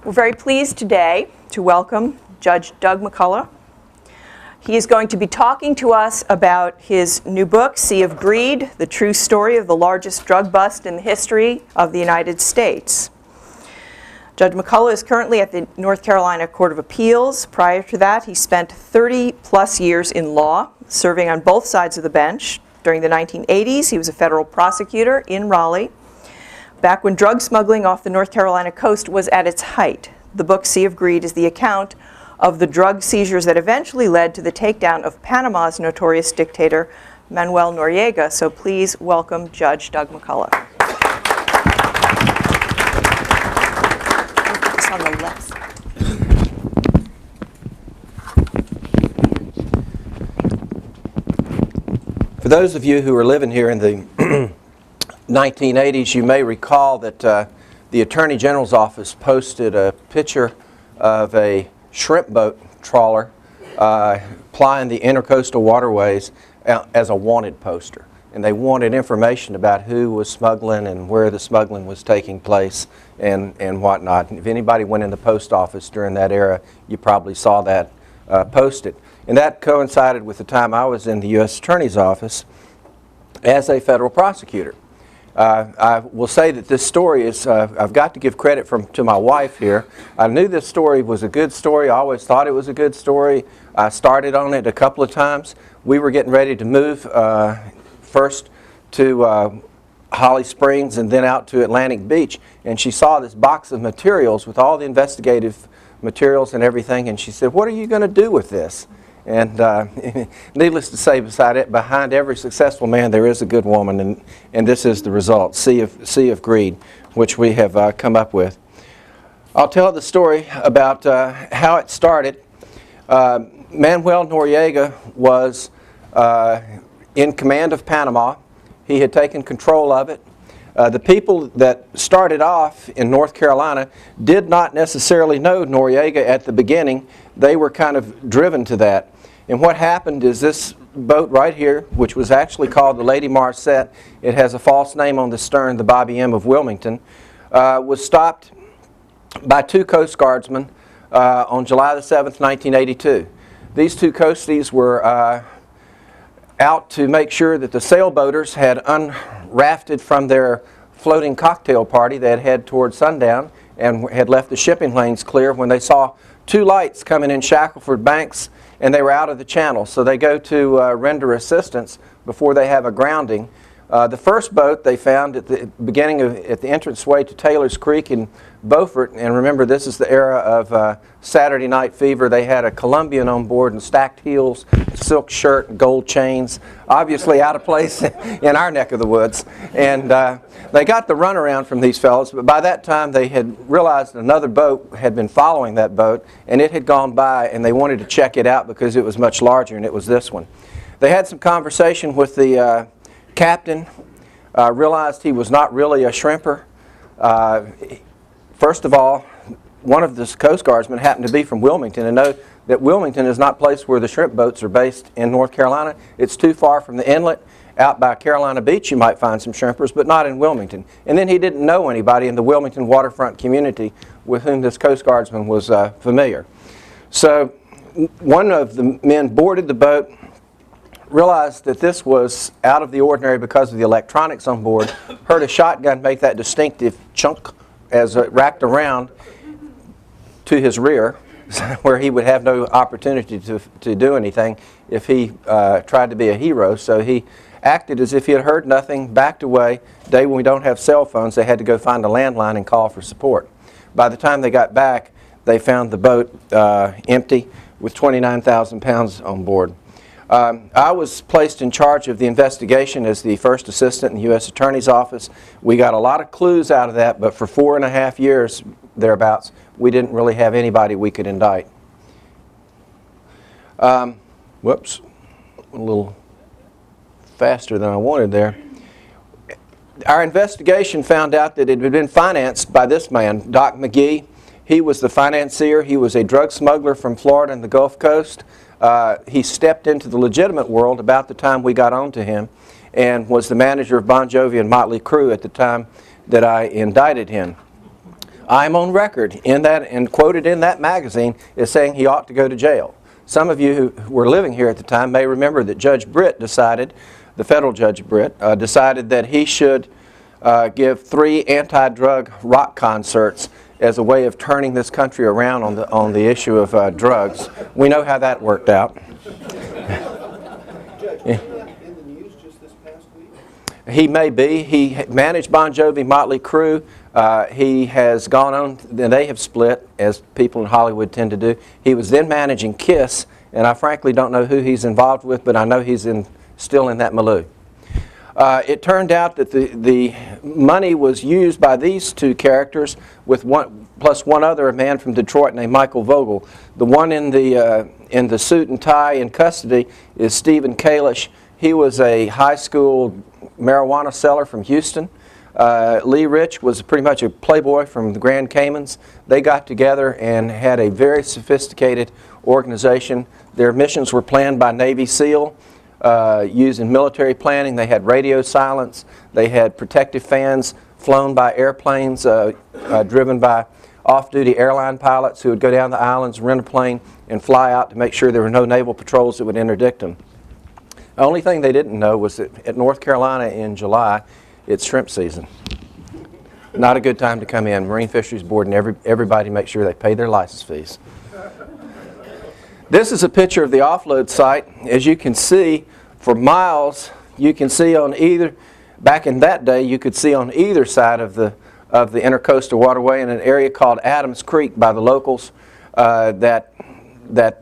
We're very pleased today to welcome Judge Doug McCullough. He is going to be talking to us about his new book, Sea of Greed, the true story of the largest drug bust in the history of the United States. Judge McCullough is currently at the North Carolina Court of Appeals. Prior to that, he spent 30-plus years in law, serving on both sides of the bench. During the 1980s, he was a federal prosecutor in Raleigh, back when drug smuggling off the North Carolina coast was at its height. The book, Sea of Greed, is the account of the drug seizures that eventually led to the takedown of Panama's notorious dictator, Manuel Noriega. So please welcome Judge Doug McCullough. Focus on the left side. For those of you who are living here in the 1980s, you may recall that the Attorney General's office posted a picture of a shrimp boat trawler plying the intercoastal waterways as a wanted poster. And they wanted information about who was smuggling and where the smuggling was taking place and whatnot. And if anybody went in the post office during that era, you probably saw that posted. And that coincided with the time I was in the U.S. Attorney's office as a federal prosecutor. I will say that this story is, I've got to give credit to my wife here. I knew this story was a good story. I always thought it was a good story. I started on it a couple of times. We were getting ready to move first to Holly Springs and then out to Atlantic Beach. And she saw this box of materials with all the investigative materials and everything. And she said, "What are you going to do with this?" And needless to say, behind every successful man there is a good woman, and this is the result, Sea of Greed, which we have come up with. I'll tell the story about how it started. Manuel Noriega was in command of Panama. He had taken control of it. The people that started off in North Carolina did not necessarily know Noriega at the beginning. They were kind of driven to that. And what happened is this boat right here, which was actually called the Lady Marcette, it has a false name on the stern, the Bobby M. of Wilmington, was stopped by two Coast Guardsmen on July the 7th, 1982. These two coasties were out to make sure that the sailboaters had unrafted from their floating cocktail party. They had headed toward sundown and had left the shipping lanes clear when they saw two lights coming in Shackleford Banks, and they were out of the channel. So they go to render assistance before they have a grounding. The first boat they found at the beginning at the entranceway to Taylor's Creek in Beaufort, and remember this is the era of Saturday Night Fever. They had a Colombian on board and stacked heels, silk shirt, and gold chains, obviously out of place in our neck of the woods. And they got the runaround from these fellows, but by that time they had realized another boat had been following that boat, and it had gone by, and they wanted to check it out because it was much larger, and it was this one. They had some conversation with the captain, realized he was not really a shrimper. First of all, one of the Coast Guardsmen happened to be from Wilmington and know that Wilmington is not a place where the shrimp boats are based in North Carolina. It's too far from the inlet. Out by Carolina Beach you might find some shrimpers, but not in Wilmington. And then he didn't know anybody in the Wilmington waterfront community with whom this Coast Guardsman was familiar. So one of the men boarded the boat, realized that this was out of the ordinary because of the electronics on board, heard a shotgun make that distinctive chunk as it racked around to his rear, where he would have no opportunity to do anything if he tried to be a hero. So he acted as if he had heard nothing, backed away. Today when we don't have cell phones, they had to go find a landline and call for support. By the time they got back, they found the boat empty with 29,000 pounds on board. I was placed in charge of the investigation as the first assistant in the U.S. Attorney's Office. We got a lot of clues out of that, but for 4.5 years, thereabouts, we didn't really have anybody we could indict. Whoops, a little faster than I wanted there. Our investigation found out that it had been financed by this man, Doc McGee. He was the financier. He was a drug smuggler from Florida and the Gulf Coast. He stepped into the legitimate world about the time we got on to him and was the manager of Bon Jovi and Motley Crue at the time that I indicted him. I'm on record in that and quoted in that magazine as saying he ought to go to jail. Some of you who were living here at the time may remember that Judge Britt decided, the federal Judge Britt, decided that he should give 3 anti-drug rock concerts as a way of turning this country around on the issue of drugs. We know how that worked out. Judge, in the news just this past week? He may be. He managed Bon Jovi, Motley Crue. He has gone on, and they have split, as people in Hollywood tend to do. He was then managing Kiss, and I frankly don't know who he's involved with, but I know he's still in that milieu. It turned out that the money was used by these 2 characters with plus one other man from Detroit named Michael Vogel. The one in the suit and tie in custody is Stephen Kalish. He was a high school marijuana seller from Houston. Lee Rich was pretty much a playboy from the Grand Caymans. They got together and had a very sophisticated organization. Their missions were planned by Navy SEAL. Using military planning. They had radio silence. They had protective fans flown by airplanes driven by off-duty airline pilots who would go down the islands, rent a plane, and fly out to make sure there were no naval patrols that would interdict them. The only thing they didn't know was that at North Carolina in July, it's shrimp season. Not a good time to come in. Marine Fisheries Board and everybody make sure they pay their license fees. This is a picture of the offload site. As you can see, for miles, you can see on either, back in that day, you could see on either side of the intercoastal waterway in an area called Adams Creek by the locals that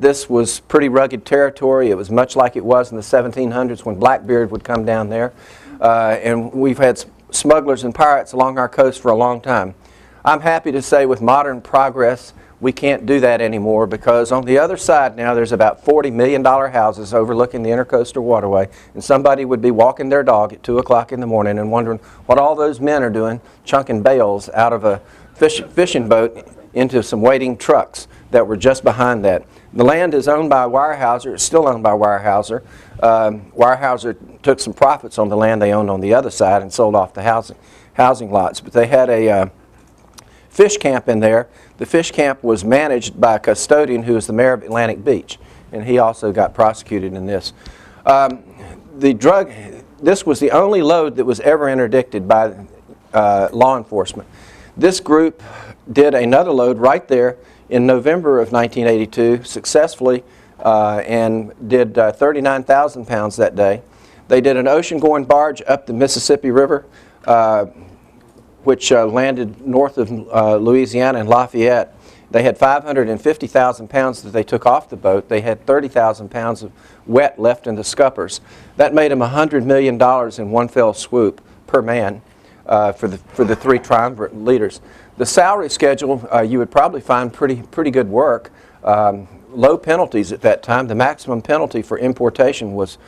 this was pretty rugged territory. It was much like it was in the 1700s when Blackbeard would come down there. And we've had smugglers and pirates along our coast for a long time. I'm happy to say with modern progress, we can't do that anymore because on the other side now there's about $40 million houses overlooking the intercoastal waterway, and somebody would be walking their dog at 2 o'clock in the morning and wondering what all those men are doing chunking bales out of a fishing boat into some waiting trucks that were just behind that. The land is owned by Weyerhaeuser. It's still owned by Weyerhaeuser. Weyerhaeuser took some profits on the land they owned on the other side and sold off the housing lots, but they had a fish camp in there. The fish camp was managed by a custodian who was the mayor of Atlantic Beach, and he also got prosecuted in this. This was the only load that was ever interdicted by law enforcement. This group did another load right there in November of 1982 successfully and did 39,000 pounds that day. They did an ocean-going barge up the Mississippi River which landed north of Louisiana and Lafayette. They had 550,000 pounds that they took off the boat. They had 30,000 pounds of wet left in the scuppers. That made them $100 million in one fell swoop per man for the 3 triumvirate leaders. The salary schedule, you would probably find pretty good work. Low penalties at that time. The maximum penalty for importation was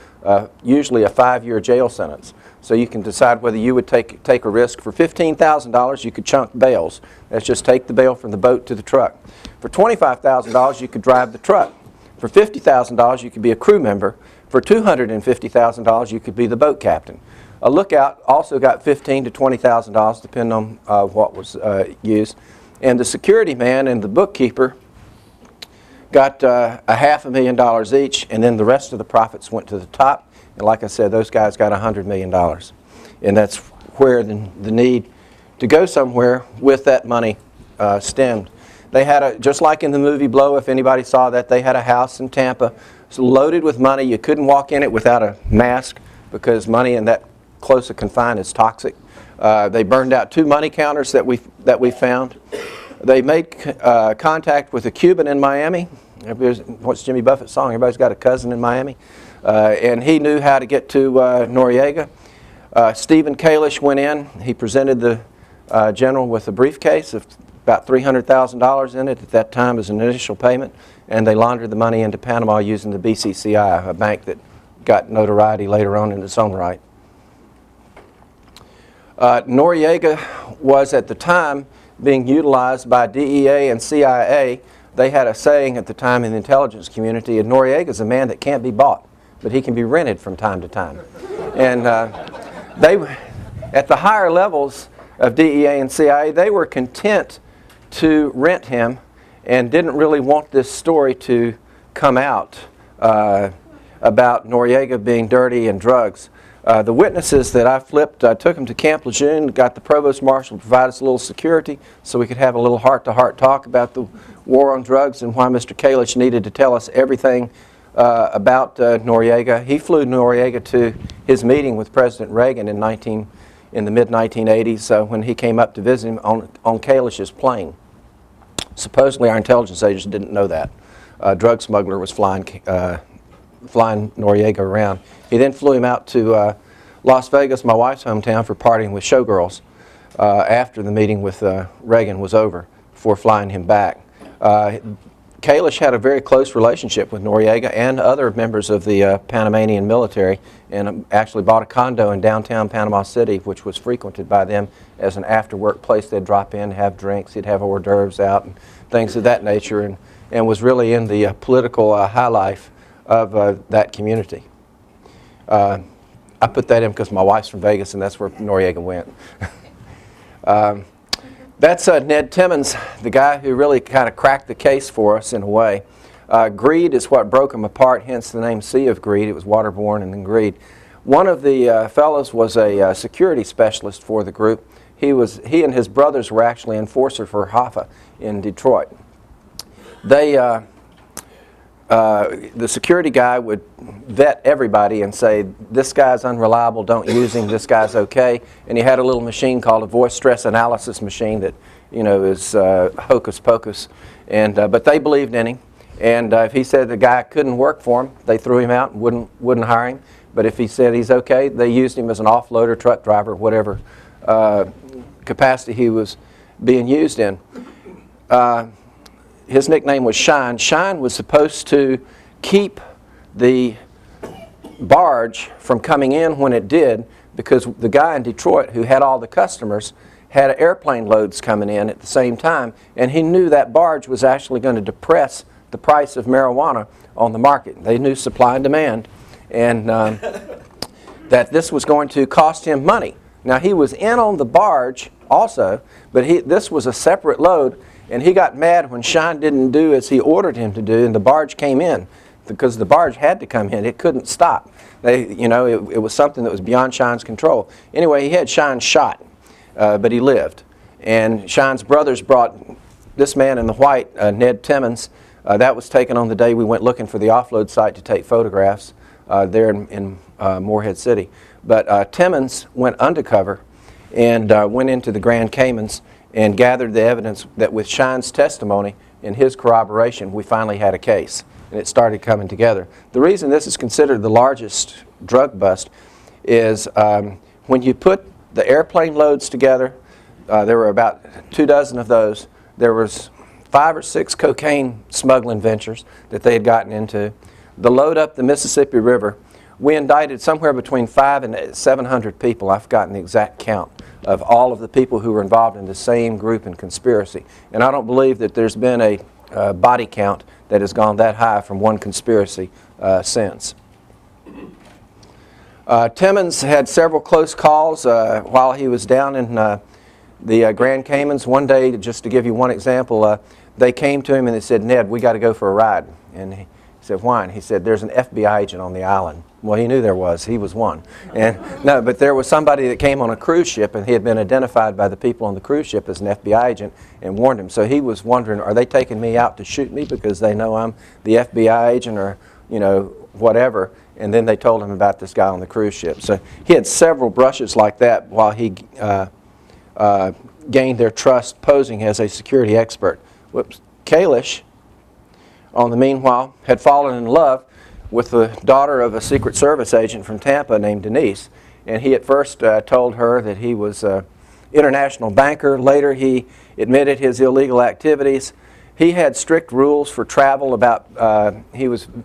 usually a 5-year jail sentence. So you can decide whether you would take a risk. For $15,000, you could chunk bales. That's just take the bale from the boat to the truck. For $25,000, you could drive the truck. For $50,000, you could be a crew member. For $250,000, you could be the boat captain. A lookout also got $15,000 to $20,000, depending on what was used. And the security man and the bookkeeper got $500,000 each, and then the rest of the profits went to the top. And like I said, those guys got $100 million. And that's where the need to go somewhere with that money stemmed. They had just like in the movie Blow, if anybody saw that, they had a house in Tampa loaded with money. You couldn't walk in it without a mask because money in that close a confine is toxic. They burned out 2 money counters that we found. They made contact with a Cuban in Miami. What's Jimmy Buffett's song? Everybody's got a cousin in Miami. And he knew how to get to Noriega. Stephen Kalish went in. He presented the general with a briefcase of about $300,000 in it at that time as an initial payment, and they laundered the money into Panama using the BCCI, a bank that got notoriety later on in its own right. Noriega was at the time being utilized by DEA and CIA. They had a saying at the time in the intelligence community, and Noriega is a man that can't be bought, but he can be rented from time to time. And they, at the higher levels of DEA and CIA, they were content to rent him and didn't really want this story to come out about Noriega being dirty and drugs. The witnesses that I flipped, I took them to Camp Lejeune, got the provost marshal to provide us a little security so we could have a little heart-to-heart talk about the war on drugs and why Mr. Kalish needed to tell us everything about Noriega. He flew Noriega to his meeting with President Reagan in the mid-1980s when he came up to visit him on Kalish's plane. Supposedly our intelligence agents didn't know that. A drug smuggler was flying Noriega around. He then flew him out to Las Vegas, my wife's hometown, for partying with showgirls after the meeting with Reagan was over, before flying him back. Kalish had a very close relationship with Noriega and other members of the Panamanian military, and actually bought a condo in downtown Panama City, which was frequented by them as an after-work place. They'd drop in, have drinks, he'd have hors d'oeuvres out, and things of that nature, and was really in the political high life of that community. I put that in because my wife's from Vegas, and that's where Noriega went. That's Ned Timmons, the guy who really kind of cracked the case for us in a way. Greed is what broke him apart, hence the name Sea of Greed. It was waterborne and then greed. One of the fellows was a security specialist for the group. He and his brothers were actually enforcer for Hoffa in Detroit. The security guy would vet everybody and say, this guy's unreliable, don't use him, this guy's okay. And he had a little machine called a voice stress analysis machine that, you know, is hocus pocus. And, but they believed in him. And if he said the guy couldn't work for him, they threw him out and wouldn't hire him. But if he said he's okay, they used him as an offloader, truck driver, whatever capacity he was being used in. His nickname was Shine. Shine was supposed to keep the barge from coming in when it did, because the guy in Detroit who had all the customers had airplane loads coming in at the same time, and he knew that barge was actually going to depress the price of marijuana on the market. They knew supply and demand, and that this was going to cost him money. Now, he was in on the barge also, but this was a separate load, and he got mad when Shine didn't do as he ordered him to do, and the barge came in, because the barge had to come in. It couldn't stop. You know, it was something that was beyond Shine's control. Anyway, he had Shine shot, but he lived. And Shine's brothers brought this man in the white, Ned Timmons. That was taken on the day we went looking for the offload site to take photographs there in Morehead City. But Timmons went undercover and went into the Grand Caymans and gathered the evidence that with Shine's testimony and his corroboration, we finally had a case. And it started coming together. The reason this is considered the largest drug bust is when you put the airplane loads together, there were about 24 of those. There was 5 or 6 cocaine smuggling ventures that they had gotten into. The load up the Mississippi River, we indicted somewhere between 500 and 700 people. I've forgotten the exact count of all of the people who were involved in the same group and conspiracy. And I don't believe that there's been a body count that has gone that high from one conspiracy since. Timmons had several close calls while he was down in the Grand Caymans. One day, just to give you one example, they came to him and they said, Ned, we got to go for a ride. And he said, why? And he said, there's an FBI agent on the island. Well, he knew there was. He was one. And no, but there was somebody that came on a cruise ship, and he had been identified by the people on the cruise ship as an FBI agent and warned him. So he was wondering, are they taking me out to shoot me because they know I'm the FBI agent, or, you know, whatever. And then they told him about this guy on the cruise ship. So he had several brushes like that while he gained their trust posing as a security expert. Whoops. Kalish, on the meanwhile, had fallen in love with the daughter of a Secret Service agent from Tampa named Denise. And he at first told her that he was an international banker. Later he admitted his illegal activities. He had strict rules for travel about,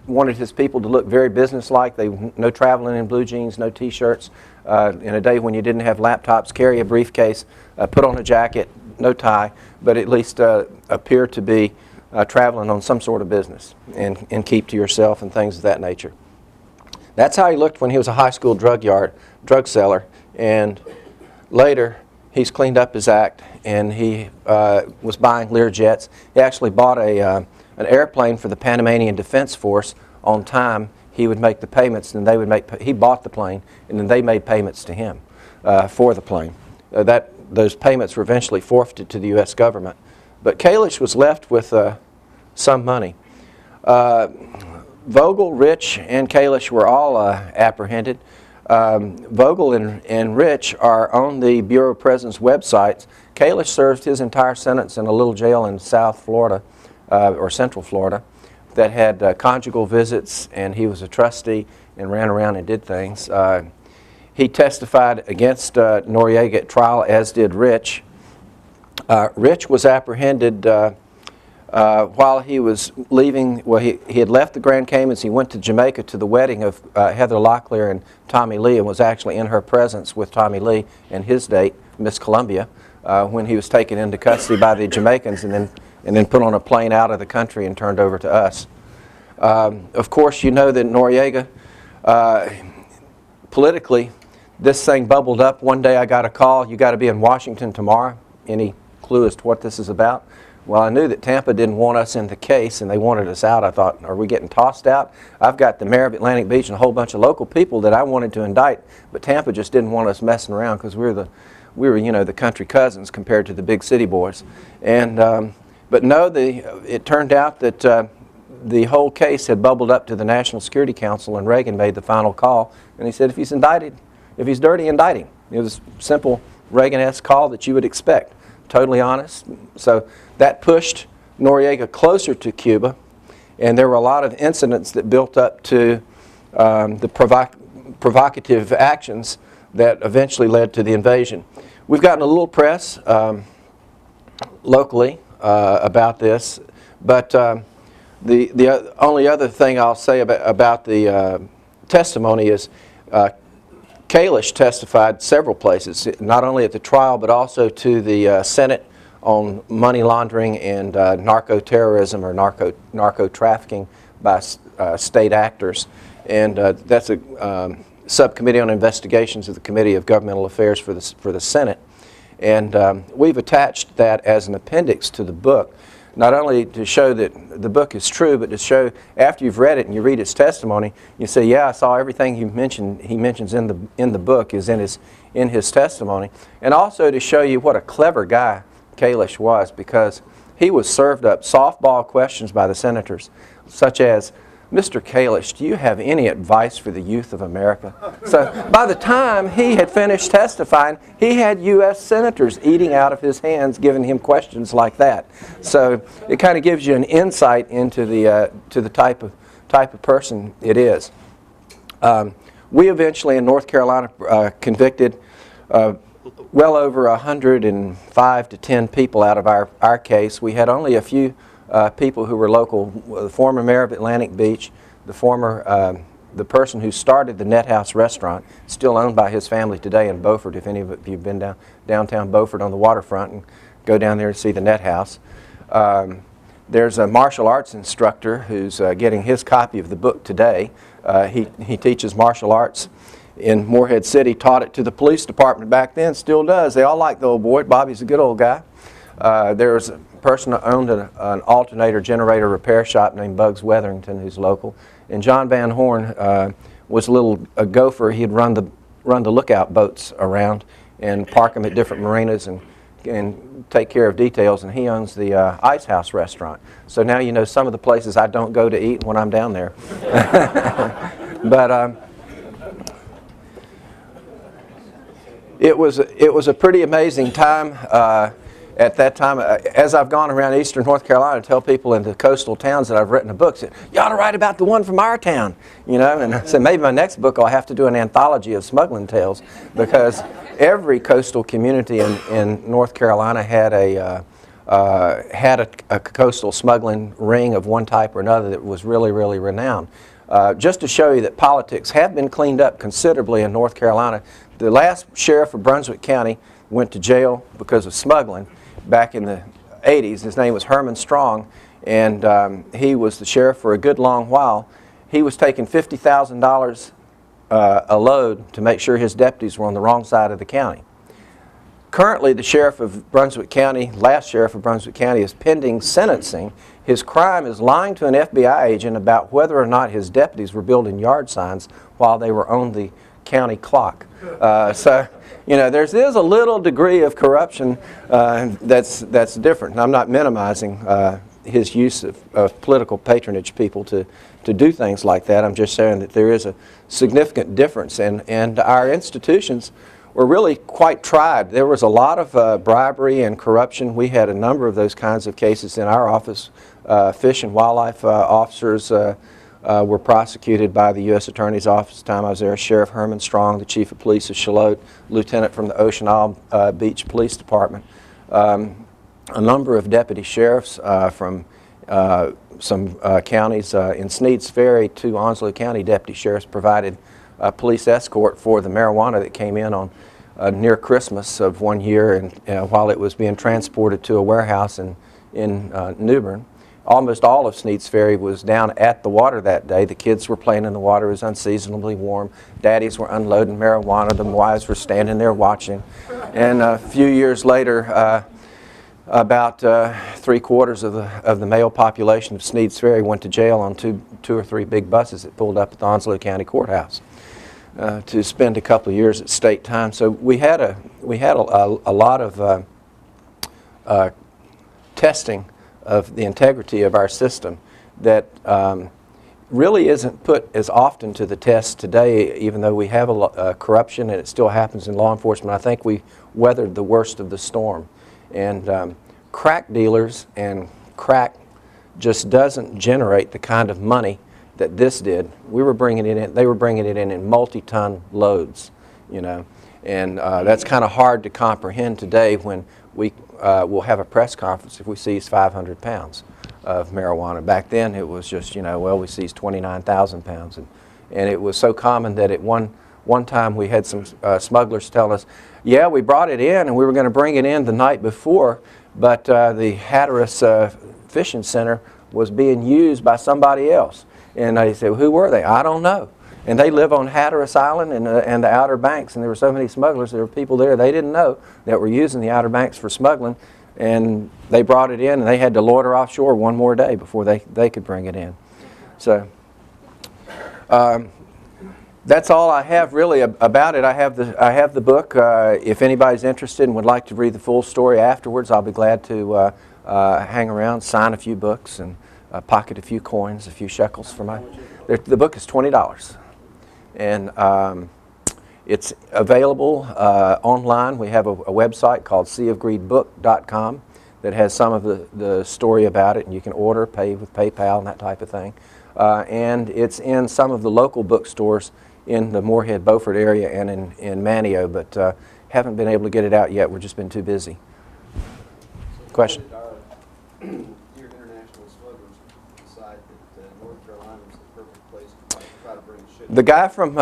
wanted his people to look very businesslike. No traveling in blue jeans, no t-shirts. In a day when you didn't have laptops, carry a briefcase, put on a jacket, no tie, but at least appear to be traveling on some sort of business and keep to yourself and things of that nature. That's how he looked when he was a high school drug seller, and later he's cleaned up his act, and he was buying Learjets. He actually bought an airplane for the Panamanian Defense Force on time. He would make the payments, and they would he bought the plane, and then they made payments to him for the plane. Those payments were eventually forfeited to the U.S. government. But Kalish was left with some money. Vogel, Rich, and Kalish were all apprehended. Vogel and Rich are on the Bureau of Prisons websites. Kalish served his entire sentence in a little jail in South Florida, or Central Florida, that had conjugal visits, and he was a trustee and ran around and did things. He testified against Noriega at trial, as did Rich. Rich was apprehended while he was leaving. Well, he had left the Grand Caymans. He went to Jamaica to the wedding of Heather Locklear and Tommy Lee, and was actually in her presence with Tommy Lee and his date, Miss Columbia, when he was taken into custody by the Jamaicans and then put on a plane out of the country and turned over to us. Of course, you know that Noriega, politically, this thing bubbled up. One day I got a call, you got to be in Washington tomorrow. Any clue as to what this is about? Well, I knew that Tampa didn't want us in the case, and they wanted us out. I thought, are we getting tossed out? I've got the mayor of Atlantic Beach and a whole bunch of local people that I wanted to indict, but Tampa just didn't want us messing around because we were, you know, the country cousins compared to the big city boys. And but no, it turned out that the whole case had bubbled up to the National Security Council, and Reagan made the final call, and he said, if he's indicted, if he's dirty, indict him. It was a simple Reagan-esque call that you would expect. Totally honest. So that pushed Noriega closer to Cuba, and there were a lot of incidents that built up to the provocative actions that eventually led to the invasion. We've gotten a little press locally about this, but the only other thing I'll say about the testimony is Kalish testified several places, not only at the trial, but also to the Senate on money laundering and narco-terrorism or narco-trafficking by state actors. And that's a subcommittee on investigations of the Committee of Governmental Affairs for the Senate. And we've attached that as an appendix to the book, not only to show that the book is true, but to show after you've read it and you read his testimony, you say, yeah, I saw everything he mentions in the book is in his testimony. And also to show you what a clever guy Kalish was, because he was served up softball questions by the senators, such as, Mr. Kalish, do you have any advice for the youth of America? So by the time he had finished testifying, he had U.S. senators eating out of his hands, giving him questions like that. So it kind of gives you an insight into the to the type of person it is. We eventually in North Carolina convicted well over 105 to 10 people out of our case. We had only a few people who were local. The former mayor of Atlantic Beach, the person who started the Net House restaurant, still owned by his family today in Beaufort. If any of you have been downtown Beaufort on the waterfront, and go down there and see the Net House. There's a martial arts instructor who's getting his copy of the book today. He teaches martial arts in Morehead City, taught it to the police department back then, still does. They all like the old boy. Bobby's a good old guy. There's a person who owned an alternator generator repair shop named Bugs Weatherington, who's local. And John Van Horn was a gopher. He'd run the lookout boats around and park them at different marinas and take care of details. And he owns the Ice House restaurant. So now you know some of the places I don't go to eat when I'm down there. But it was a pretty amazing time. At that time, as I've gone around eastern North Carolina, I tell people in the coastal towns that I've written a book, say, you ought to write about the one from our town, you know. And I said, maybe my next book I'll have to do an anthology of smuggling tales, because every coastal community in North Carolina had a coastal smuggling ring of one type or another that was really, really renowned. Just to show you that politics have been cleaned up considerably in North Carolina. The last sheriff of Brunswick County went to jail because of smuggling back in the 80s. His name was Herman Strong, and he was the sheriff for a good long while. He was taking $50,000 a load to make sure his deputies were on the wrong side of the county. Currently, the sheriff of Brunswick County, last sheriff of Brunswick County, is pending sentencing. His crime is lying to an FBI agent about whether or not his deputies were building yard signs while they were on the county clock. So, you know, there's a little degree of corruption that's different. And I'm not minimizing his use of political patronage people to do things like that. I'm just saying that there is a significant difference, and our institutions were really quite tried. There was a lot of bribery and corruption. We had a number of those kinds of cases in our office. Fish and wildlife officers were prosecuted by the U.S. Attorney's Office at the time I was there. Sheriff Herman Strong, the Chief of Police of Charlotte, Lieutenant from the Ocean Isle Beach Police Department. A number of deputy sheriffs from some counties in Sneads Ferry to Onslow County deputy sheriffs provided police escort for the marijuana that came in on near Christmas of one year, and while it was being transported to a warehouse in New Bern. Almost all of Sneads Ferry was down at the water that day. The kids were playing in the water. It was unseasonably warm. Daddies were unloading marijuana. The wives were standing there watching. And a few years later, about 3/4 of the male population of Sneads Ferry went to jail on two or three big buses that pulled up at the Onslow County Courthouse to spend a couple of years at state time. So we had a lot of testing of the integrity of our system that really isn't put as often to the test today, even though we have corruption and it still happens in law enforcement. I think we weathered the worst of the storm. And crack dealers and crack just doesn't generate the kind of money that this did. We were bringing it in, they were bringing it in multi-ton loads, you know. And that's kind of hard to comprehend today when we will have a press conference if we seize 500 pounds of marijuana. Back then it was just, you know, well, we seized 29,000 pounds. And it was so common that at one time we had some smugglers tell us, yeah, we brought it in and we were going to bring it in the night before, but the Hatteras Fishing Center was being used by somebody else. And they said, well, who were they? I don't know. And they live on Hatteras Island and the Outer Banks, and there were so many smugglers, there were people there they didn't know that were using the Outer Banks for smuggling, and they brought it in and they had to loiter offshore one more day before they could bring it in. So that's all I have really about it. I have the book. If anybody's interested and would like to read the full story afterwards, I'll be glad to hang around, sign a few books, and pocket a few coins, a few shekels for my. The book is $20, and it's available online. We have a website called seaofgreedbook.com that has some of the story about it, and you can order, pay with PayPal, and that type of thing. And it's in some of the local bookstores in the Moorhead, Beaufort area and in Manteo, but haven't been able to get it out yet. We've just been too busy. Question? Your international smugglers decide that North Carolina is the perfect place to try to bring shit. The guy from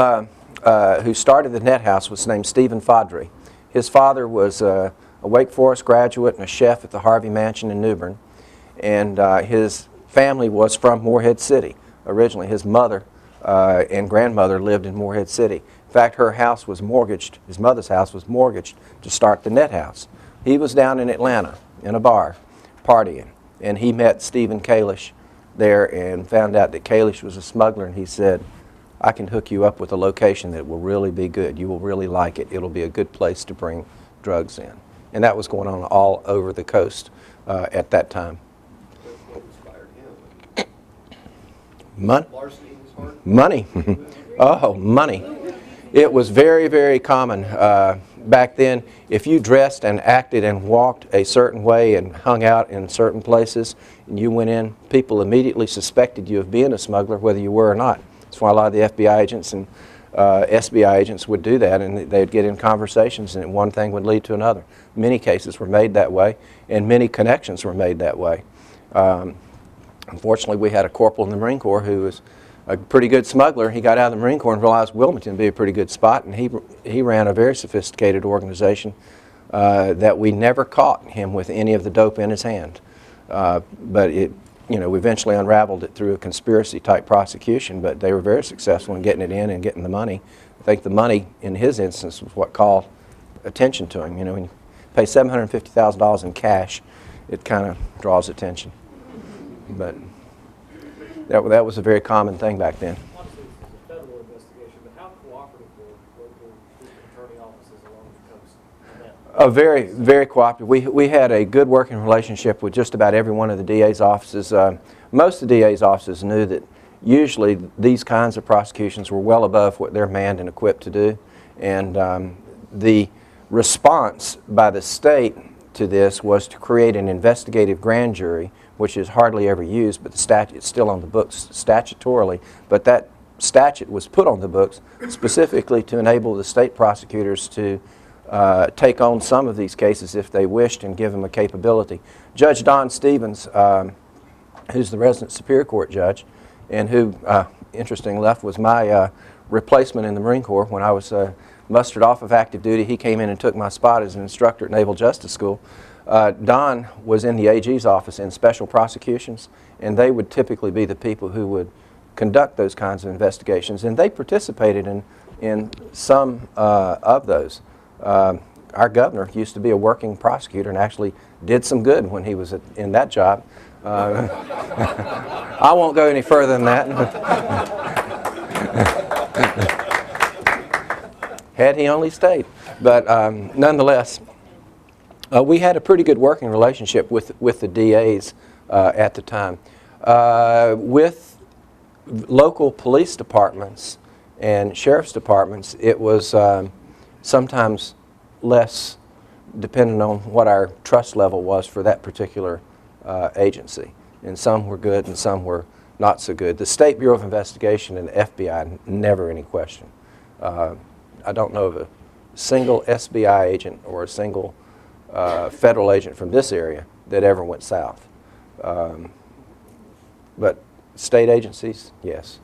who started the net house was named Stephen Fodry. His father was a Wake Forest graduate and a chef at the Harvey Mansion in New Bern, and his family was from Moorhead City originally. His mother and grandmother lived in Moorhead City. In fact, her house was mortgaged, his mother's house was mortgaged to start the net house. He was down in Atlanta in a bar partying, and he met Stephen Kalish there and found out that Kalish was a smuggler, and he said, I can hook you up with a location that will really be good. You will really like it. It'll be a good place to bring drugs in. And that was going on all over the coast at that time. What inspired him? Money. Larceny in his heart? Money. Oh, money. It was very, very common back then. If you dressed and acted and walked a certain way and hung out in certain places and you went in, people immediately suspected you of being a smuggler, whether you were or not. That's why a lot of the FBI agents and SBI agents would do that, and they'd get in conversations and one thing would lead to another. Many cases were made that way, and many connections were made that way. Unfortunately, we had a corporal in the Marine Corps who was a pretty good smuggler. He got out of the Marine Corps and realized Wilmington would be a pretty good spot, and he ran a very sophisticated organization that we never caught him with any of the dope in his hand. But it, you know, we eventually unraveled it through a conspiracy type prosecution, but they were very successful in getting it in and getting the money. I think the money in his instance was what called attention to him. You know, when pay $750,000 in cash, it kind of draws attention. But that was a very common thing back then. Obviously, this is a federal investigation, but how cooperative were local attorney offices along the coast on that? Very, very cooperative. We had a good working relationship with just about every one of the DA's offices. Most of the DA's offices knew that usually these kinds of prosecutions were well above what they're manned and equipped to do. And the response by the state to this was to create an investigative grand jury, which is hardly ever used, but the statute's still on the books statutorily. But that statute was put on the books specifically to enable the state prosecutors to take on some of these cases if they wished and give them a capability. Judge Don Stevens, who's the resident Superior Court judge, and who, interestingly enough, was my replacement in the Marine Corps when I was mustered off of active duty. He came in and took my spot as an instructor at Naval Justice School. Don was in the AG's office in special prosecutions, and they would typically be the people who would conduct those kinds of investigations, and they participated in some of those. Our governor used to be a working prosecutor and actually did some good when he was in that job. I won't go any further than that. Had he only stayed. But nonetheless, we had a pretty good working relationship with the DAs at the time. With local police departments and sheriff's departments, it was sometimes less dependent on what our trust level was for that particular agency. And some were good and some were not so good. The State Bureau of Investigation and the FBI, never any question. I don't know of a single SBI agent or a single federal agent from this area that ever went south. But state agencies, yes,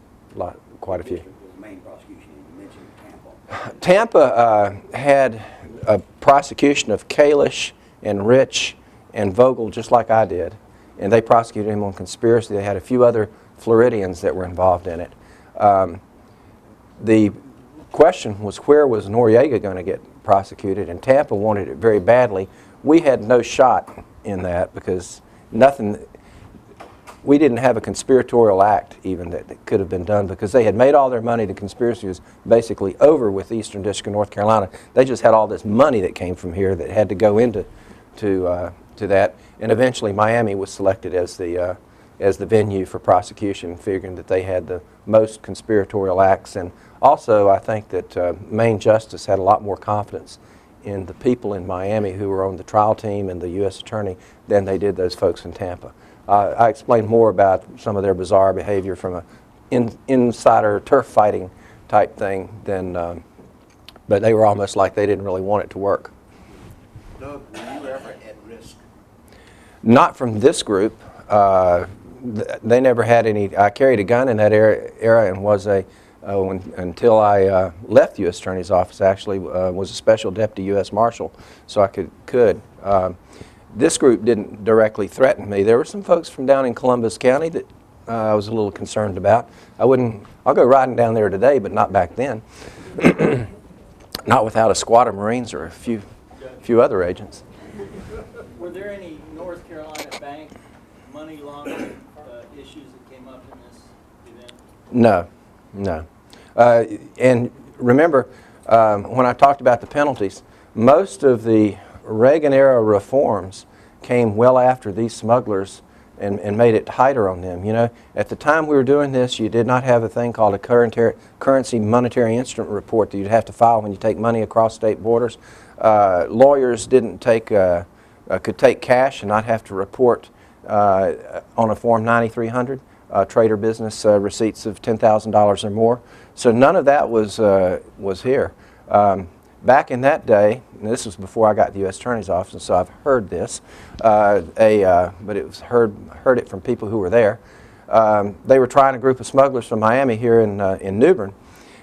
quite a few. What was the main prosecution? You mentioned Tampa. Tampa had a prosecution of Kalish and Rich and Vogel, just like I did, and they prosecuted him on conspiracy. They had a few other Floridians that were involved in it. The question was, where was Noriega going to get prosecuted? And Tampa wanted it very badly. We had no shot in that because we didn't have a conspiratorial act even that could have been done because they had made all their money. The conspiracy was basically over with the Eastern District of North Carolina. They just had all this money that came from here that had to go into that. And eventually Miami was selected as the venue for prosecution, figuring that they had the most conspiratorial acts. And also I think that Maine Justice had a lot more confidence in the people in Miami who were on the trial team and the U.S. Attorney than they did those folks in Tampa. I explained more about some of their bizarre behavior from an insider turf fighting type thing than, but they were almost like they didn't really want it to work. Doug, were you ever at risk? Not from this group. They never had any. I carried a gun in that era and was until I left the U.S. Attorney's Office, actually, was a special deputy U.S. Marshal, so I could. This group didn't directly threaten me. There were some folks from down in Columbus County that I was a little concerned about. I'll go riding down there today, but not back then. Not without a squad of Marines or a few other agents. Were there any North Carolina bank money laundering issues that came up in this event? No. And remember, when I talked about the penalties, most of the Reagan-era reforms came well after these smugglers and made it tighter on them. You know, at the time we were doing this, you did not have a thing called a currency monetary instrument report that you'd have to file when you take money across state borders. Lawyers didn't could take cash and not have to report on a Form 9300, trade or business receipts of $10,000 or more. So none of that was here. Back in that day, and this was before I got to the U.S. Attorney's Office, and so I've heard this, but it was heard it from people who were there. They were trying a group of smugglers from Miami here in New Bern,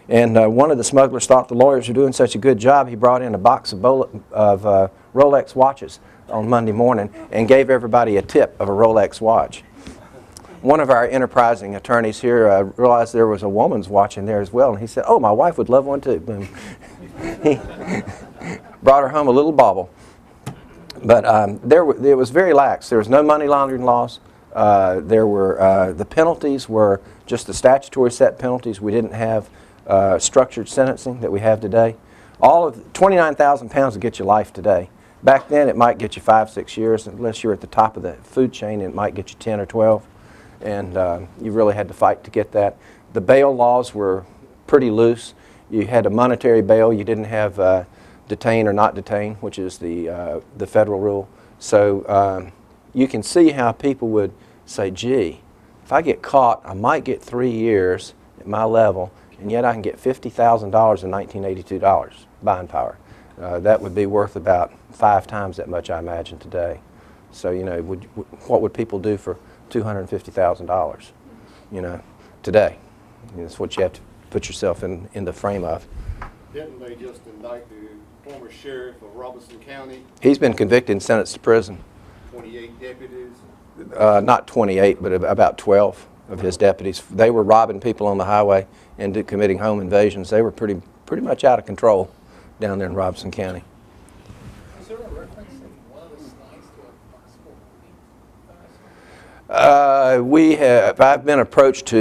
and one of the smugglers thought the lawyers were doing such a good job, he brought in a box of Rolex watches on Monday morning and gave everybody a tip of a Rolex watch. One of our enterprising attorneys here realized there was a woman's watch in there as well, and he said, "Oh, my wife would love one too." Boom. He brought her home a little bauble. But it was very lax. There was no money laundering laws. The penalties were just the statutory set penalties. We didn't have structured sentencing that we have today. All of 29,000 pounds will get you life today. Back then, it might get you 5, 6 years, unless you're at the top of the food chain. It might get you 10 or 12, and you really had to fight to get that. The bail laws were pretty loose. You had a monetary bail. You didn't have detain or not detain, which is the federal rule. So you can see how people would say, gee, if I get caught, I might get 3 years at my level, and yet I can get $50,000 in 1982 buying power. That would be worth about 5 times that much, I imagine, today. So, you know, what would people do for $250,000, you know, today? And that's what you have to put yourself in the frame of. Didn't they just indict the former sheriff of Robeson County? He's been convicted and sentenced to prison. 28 deputies? Not 28, but about 12 of his deputies. They were robbing people on the highway and committing home invasions. They were pretty much out of control down there in Robeson County. Is there a reference in one of the slides to a possible movie? I've been approached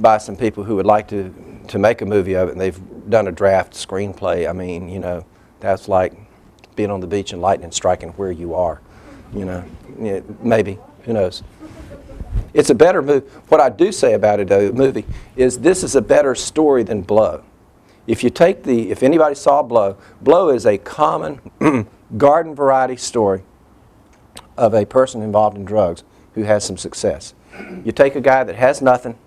by some people who would like to make a movie of it, and they've done a draft screenplay. I mean, you know, that's like being on the beach and lightning striking where you are. You know, yeah, maybe, who knows? It's a better movie. What I do say about it, though, the movie, is this is a better story than Blow. If anybody saw Blow, Blow is a common garden variety story of a person involved in drugs who has some success. You take a guy that has nothing,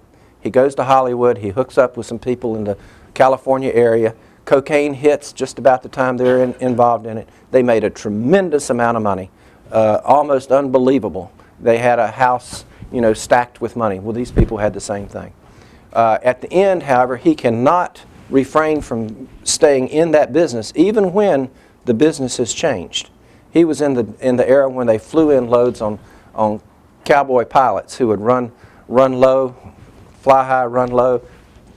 he goes to Hollywood, he hooks up with some people in the California area, cocaine hits just about the time they're involved in it. They made a tremendous amount of money, almost unbelievable. They had a house, you know, stacked with money. Well, these people had the same thing. At the end, however, he cannot refrain from staying in that business, even when the business has changed. He was in the era when they flew in loads on cowboy pilots who would run low, fly high, run low,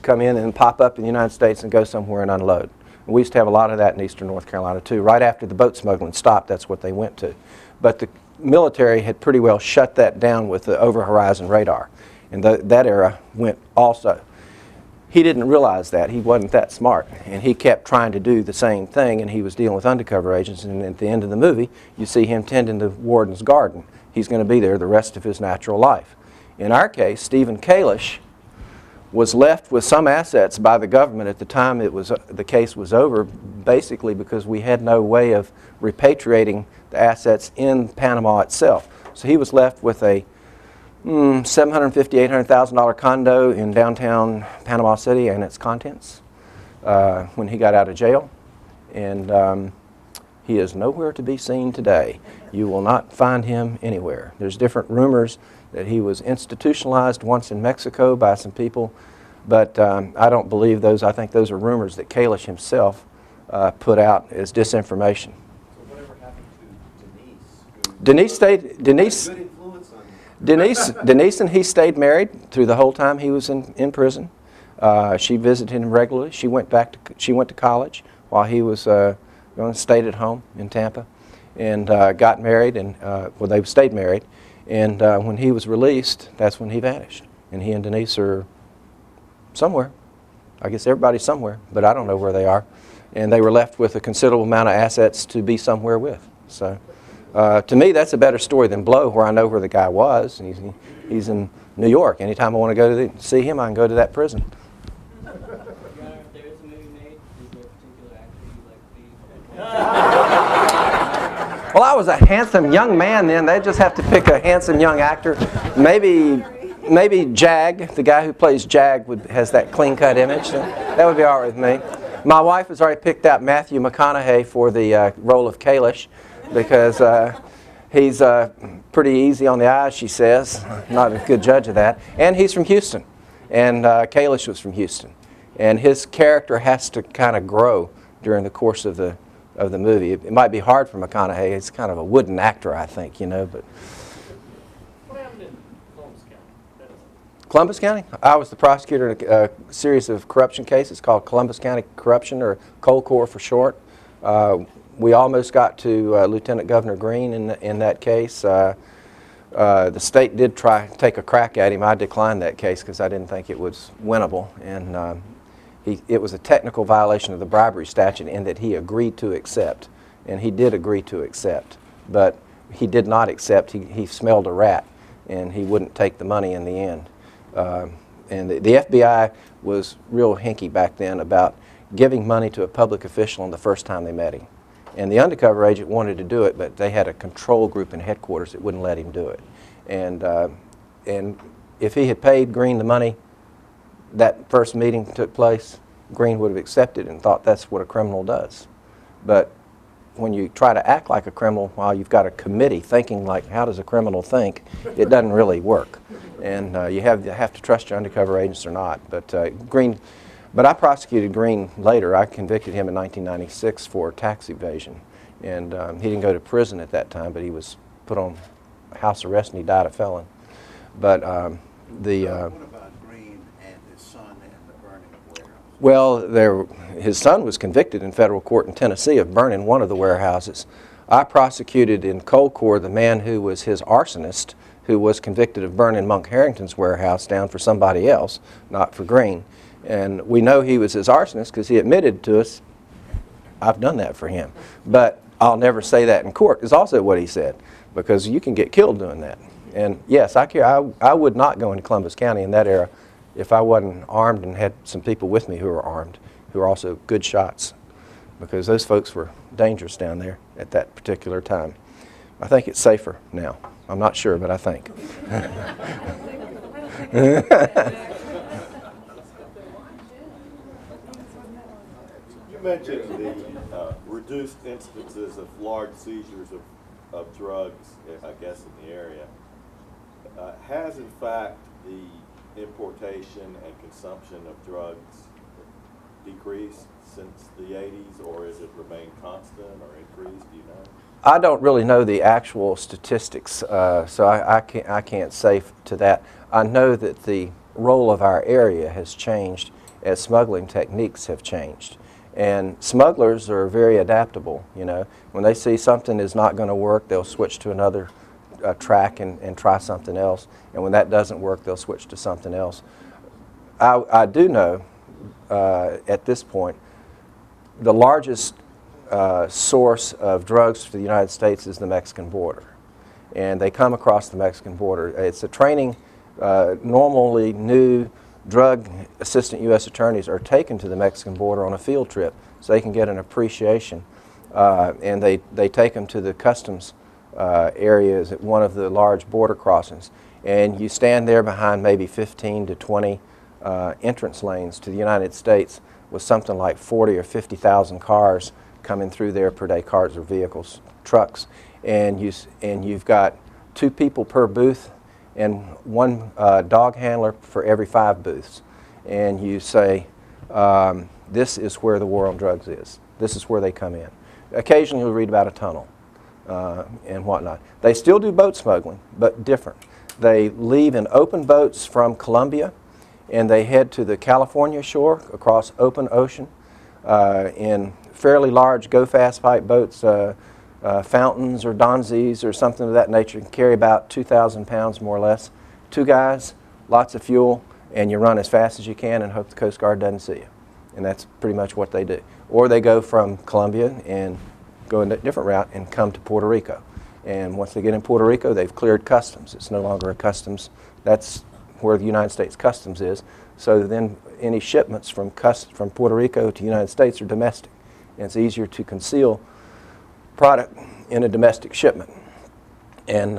come in and pop up in the United States and go somewhere and unload. And we used to have a lot of that in eastern North Carolina too. Right after the boat smuggling stopped, that's what they went to. But the military had pretty well shut that down with the over-horizon radar, and that era went also. He didn't realize that. He wasn't that smart, and he kept trying to do the same thing, and he was dealing with undercover agents, and at the end of the movie, you see him tending the warden's garden. He's going to be there the rest of his natural life. In our case, Stephen Kalish was left with some assets by the government at the time the case was over, basically because we had no way of repatriating the assets in Panama itself. So he was left with a $750,000, $800,000 condo in downtown Panama City and its contents when he got out of jail. And he is nowhere to be seen today. You will not find him anywhere. There's different rumors that he was institutionalized once in Mexico by some people, but I don't believe those. I think those are rumors that Kalish himself put out as disinformation. So whatever happened to Denise? Denise Good influence on you. Denise and he stayed married through the whole time he was in prison. She visited him regularly. She went to college while he was stayed at home in Tampa, and got married, and well, they stayed married. And when he was released, that's when he vanished. And he and Denise are somewhere. I guess everybody's somewhere, but I don't know where they are. And they were left with a considerable amount of assets to be somewhere with. So to me, that's a better story than Blow, where I know where the guy was. And he's in New York. Anytime I want to go to see him, I can go to that prison. Your Honor, if there is a movie made, is there a particular actor you'd like to be? Well, I was a handsome young man then. They just have to pick a handsome young actor. Maybe Jag, the guy who plays Jag, has that clean-cut image. So that would be all right with me. My wife has already picked out Matthew McConaughey for the role of Kalish because he's pretty easy on the eyes, she says. Not a good judge of that. And he's from Houston. And Kalish was from Houston. And his character has to kind of grow during the course of the movie. It might be hard for McConaughey. He's kind of a wooden actor, I think, you know. But What happened in Columbus County? Columbus County? I was the prosecutor in a series of corruption cases called Columbus County Corruption, or Cold Core for short. we almost got to Lieutenant Governor Green in that case. The state did try to take a crack at him. I declined that case because I didn't think it was winnable, and it was a technical violation of the bribery statute in that he agreed to accept, and he did agree to accept, but he did not accept. He smelled a rat, and he wouldn't take the money in the end. And the FBI was real hinky back then about giving money to a public official on the first time they met him. And the undercover agent wanted to do it, but they had a control group in headquarters that wouldn't let him do it. And if he had paid Green the money, that first meeting took place, Green would have accepted and thought that's what a criminal does. But when you try to act like a criminal while you've got a committee thinking like, how does a criminal think, it doesn't really work. And you have to trust your undercover agents or not. But I prosecuted Green later. I convicted him in 1996 for tax evasion. And he didn't go to prison at that time, but he was put on house arrest and he died a felon. But What about Green and his son and the burning of warehouses? well, his son was convicted in federal court in Tennessee of burning one of the warehouses. I prosecuted in cold core the man who was his arsonist, who was convicted of burning Monk Harrington's warehouse down for somebody else, not for Green. And we know he was his arsonist because he admitted to us, I've done that for him. But I'll never say that in court is also what he said, because you can get killed doing that. And yes, I would not go into Columbus County in that era if I wasn't armed and had some people with me who were armed, who were also good shots, because those folks were dangerous down there at that particular time. I think it's safer now. I'm not sure, but I think. You mentioned the reduced instances of large seizures of drugs, I guess, in the area. Has, in fact, the importation and consumption of drugs decreased since the 80s, or has it remained constant or increased? Do you know? I don't really know the actual statistics, so I can't say to that. I know that the role of our area has changed as smuggling techniques have changed. And smugglers are very adaptable, you know. When they see something is not going to work, they'll switch to another track and try something else. And when that doesn't work, they'll switch to something else. I do know, at this point, the largest source of drugs for the United States is the Mexican border. And they come across the Mexican border. It's a training, normally new drug assistant U.S. attorneys are taken to the Mexican border on a field trip so they can get an appreciation. And they take them to the customs areas at one of the large border crossings. And you stand there behind maybe 15 to 20 entrance lanes to the United States with something like 40 or 50,000 cars coming through there per day, cars or vehicles, trucks. And you've got 2 people per booth and 1 dog handler for every 5 booths. And you say, this is where the war on drugs is. This is where they come in. Occasionally you'll read about a tunnel and whatnot. They still do boat smuggling, but different. They leave in open boats from Colombia and they head to the California shore across open ocean in fairly large go-fast pipe boats, Fountains or Donzis or something of that nature, can carry about 2,000 pounds more or less. 2 guys, lots of fuel, and you run as fast as you can and hope the Coast Guard doesn't see you. And that's pretty much what they do. Or they go from Colombia and go in a different route and come to Puerto Rico. And once they get in Puerto Rico, they've cleared customs. It's no longer a customs. That's where the United States Customs is. So then any shipments from Puerto Rico to the United States are domestic. And it's easier to conceal product in a domestic shipment. And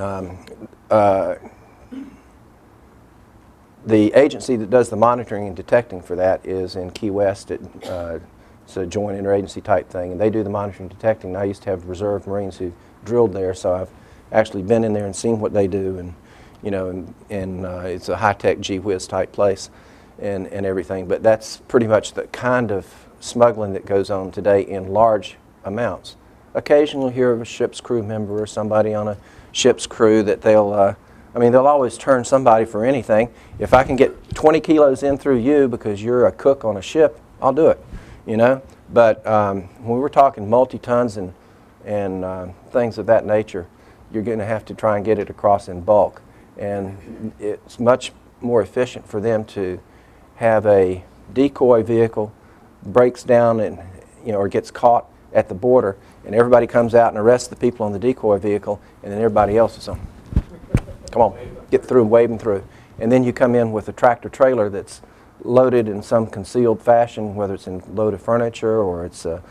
the agency that does the monitoring and detecting for that is in Key West. It's a joint interagency type thing, and they do the monitoring and detecting. And I used to have reserve Marines who drilled there, so I've actually been in there and seen what they do, and you know, it's a high-tech gee whiz type place, and everything. But that's pretty much the kind of smuggling that goes on today in large amounts. Occasionally you'll hear of a ship's crew member or somebody on a ship's crew that they'll always turn somebody for anything. If I can get 20 kilos in through you because you're a cook on a ship, I'll do it, you know. But when we're talking multi-tons and and things of that nature, you're going to have to try and get it across in bulk. And it's much more efficient for them to have a decoy vehicle, breaks down and, or gets caught at the border, and everybody comes out and arrests the people on the decoy vehicle, and then everybody else is on. Come on, get through and wave them through. And then you come in with a tractor trailer that's loaded in some concealed fashion, whether it's in loaded furniture or it's a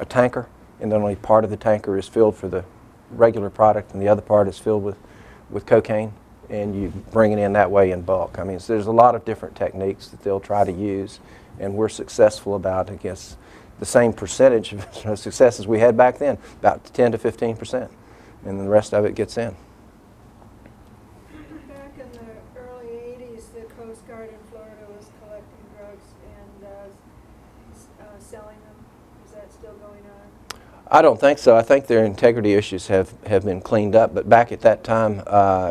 tanker, and then only part of the tanker is filled for the regular product and the other part is filled with cocaine, and you bring it in that way in bulk. I mean, so there's a lot of different techniques that they'll try to use, and we're successful about, I guess, the same percentage of successes we had back then, about 10 to 15%, and the rest of it gets in. Back in the early 80s, the Coast Guard in Florida was collecting drugs and selling them. Is that still going on? I don't think so. I think their integrity issues have been cleaned up, but back at that time,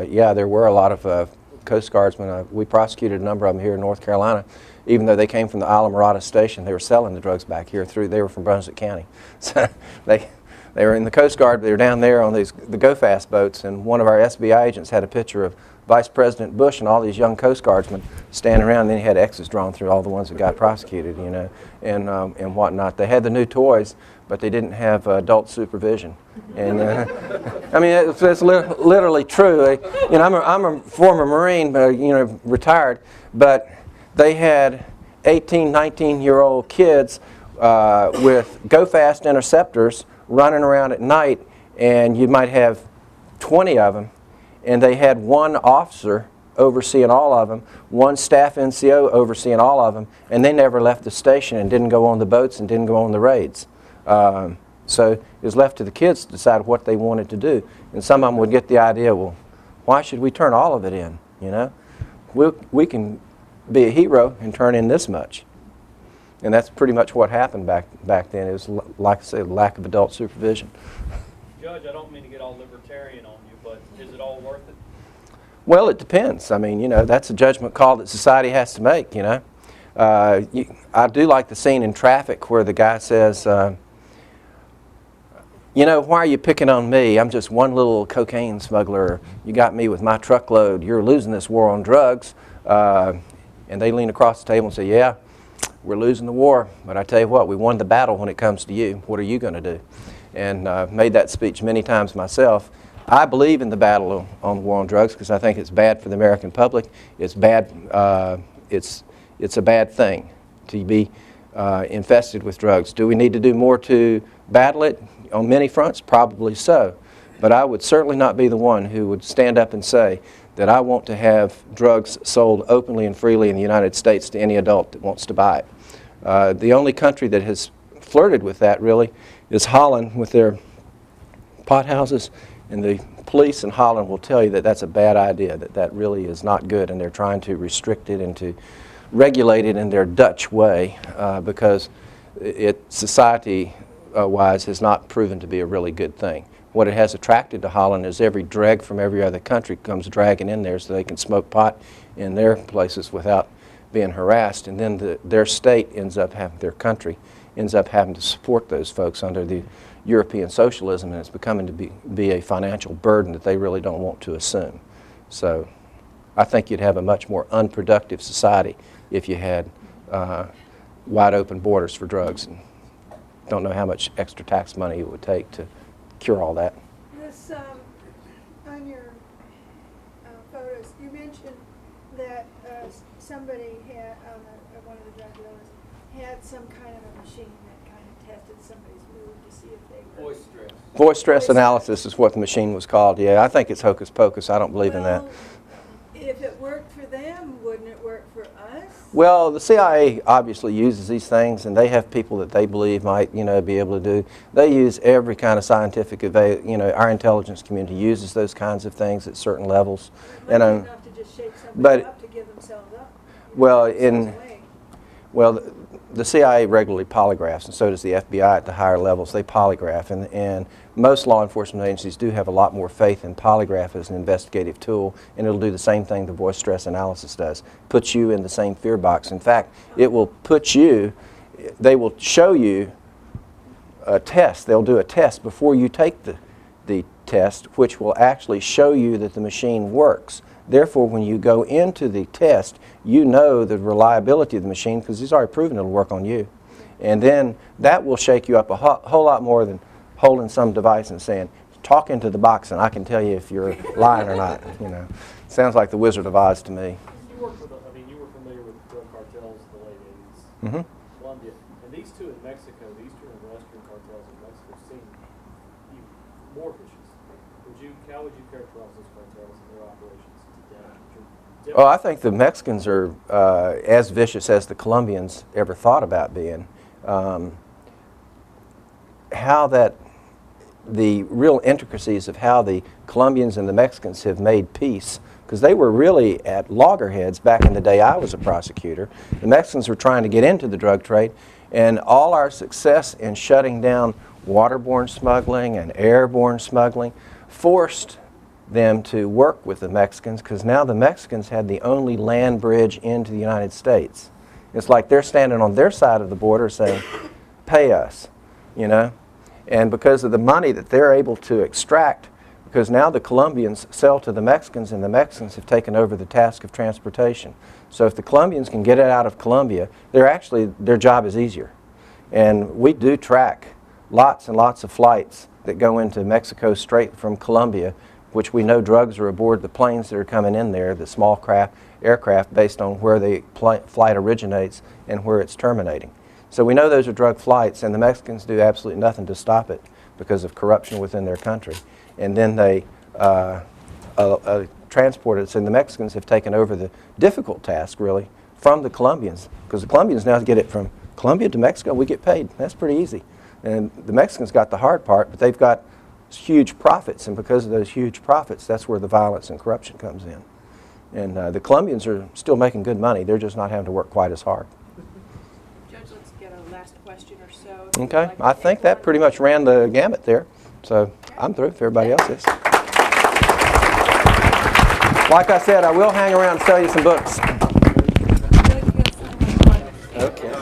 yeah, there were a lot of Coast Guardsmen. We prosecuted a number of them here in North Carolina. Even though they came from the Isla Mirada station, they were selling the drugs back here they were from Brunswick County. So they were in the Coast Guard, but they were down there on the Go-Fast boats, and one of our SBI agents had a picture of Vice President Bush and all these young Coast Guardsmen standing around, and then he had X's drawn through all the ones that got prosecuted, and whatnot. They had the new toys, but they didn't have adult supervision. And I mean, it's literally true. I'm a former Marine, retired, but they had 18, 19-year-old kids with Go-Fast interceptors running around at night, and you might have 20 of them, and they had one officer overseeing all of them, one staff NCO overseeing all of them, and they never left the station and didn't go on the boats and didn't go on the raids. So it was left to the kids to decide what they wanted to do, and some of them would get the idea, well, why should we turn all of it in, We can be a hero and turn in this much. And that's pretty much what happened back then. It was, like I say, lack of adult supervision. Judge, I don't mean to get all libertarian on you, but is it all worth it? Well, it depends. I mean, that's a judgment call that society has to make, I do like the scene in Traffic where the guy says, why are you picking on me? I'm just one little cocaine smuggler. You got me with my truckload. You're losing this war on drugs. And they lean across the table and say, yeah, we're losing the war, but I tell you what, we won the battle when it comes to you. What are you going to do? And I've made that speech many times myself. I believe in the battle on the war on drugs because I think it's bad for the American public. It's bad. It's a bad thing to be infested with drugs. Do we need to do more to battle it on many fronts? Probably so. But I would certainly not be the one who would stand up and say that I want to have drugs sold openly and freely in the United States to any adult that wants to buy it. The only country that has flirted with that really is Holland with their pot houses, and the police in Holland will tell you that that's a bad idea, that really is not good, and they're trying to restrict it and to regulate it in their Dutch way because it society-wise has not proven to be a really good thing. What it has attracted to Holland is every dreg from every other country comes dragging in there so they can smoke pot in their places without being harassed, and then their state ends up having, their country ends up having to support those folks under the European socialism, and it's becoming to be a financial burden that they really don't want to assume. So I think you'd have a much more unproductive society if you had wide open borders for drugs, and don't know how much extra tax money it would take to cure all that. This, on your photos, you mentioned that somebody had, one of the drug dealers, had some kind of a machine that kind of tested somebody's mood to see if they were... Voice stress. Voice stress analysis is what the machine was called. Yeah, I think it's hocus pocus. I don't believe in that. If it worked for them, wouldn't it work for us? Well, the CIA obviously uses these things, and they have people that they believe might, be able to do. They use every kind of scientific, our intelligence community uses those kinds of things at certain levels. But And enough to just shake somebody up to give themselves up. well, the CIA regularly polygraphs, and so does the FBI at the higher levels. They polygraph, and most law enforcement agencies do have a lot more faith in polygraph as an investigative tool, and it'll do the same thing the voice stress analysis does. Puts you in the same fear box. In fact, it will put you, they will show you a test. They'll do a test before you take the test, which will actually show you that the machine works. Therefore, when you go into the test, you know the reliability of the machine because he's already proven it'll work on you. And then that will shake you up a whole lot more than holding some device and saying, talk into the box and I can tell you if you're lying or not. You know, sounds like the Wizard of Oz to me. You worked with, you were familiar with drug cartels in the late 80s, Mm-hmm. Colombia, and these two in Mexico, the Eastern and Western cartels in Mexico seem even more vicious. How would you characterize those cartels and their operations today? Well, I think the Mexicans are as vicious as the Colombians ever thought about being. The real intricacies of how the Colombians and the Mexicans have made peace, because they were really at loggerheads back in the day I was a prosecutor. The Mexicans were trying to get into the drug trade, and all our success in shutting down waterborne smuggling and airborne smuggling forced them to work with the Mexicans, because now the Mexicans had the only land bridge into the United States. It's like they're standing on their side of the border saying, pay us, you know? And because of the money that they're able to extract, because now the Colombians sell to the Mexicans and the Mexicans have taken over the task of transportation. So if the Colombians can get it out of Colombia, their job is easier. And we do track lots and lots of flights that go into Mexico straight from Colombia, which we know drugs are aboard the planes that are coming in there, the small aircraft based on where the flight originates and where it's terminating. So we know those are drug flights, and the Mexicans do absolutely nothing to stop it because of corruption within their country. And then they transport it, and the Mexicans have taken over the difficult task, really, from the Colombians, because the Colombians now get it from Colombia to Mexico, we get paid. That's pretty easy. And the Mexicans got the hard part, but they've got huge profits, and because of those huge profits, that's where the violence and corruption comes in. And the Colombians are still making good money. They're just not having to work quite as hard. Judge, let's get a last question or so. Okay, I think that pretty much ran the gamut there. So I'm through if everybody else is. Like I said, I will hang around and sell you some books. Judge, you have so much money. Okay.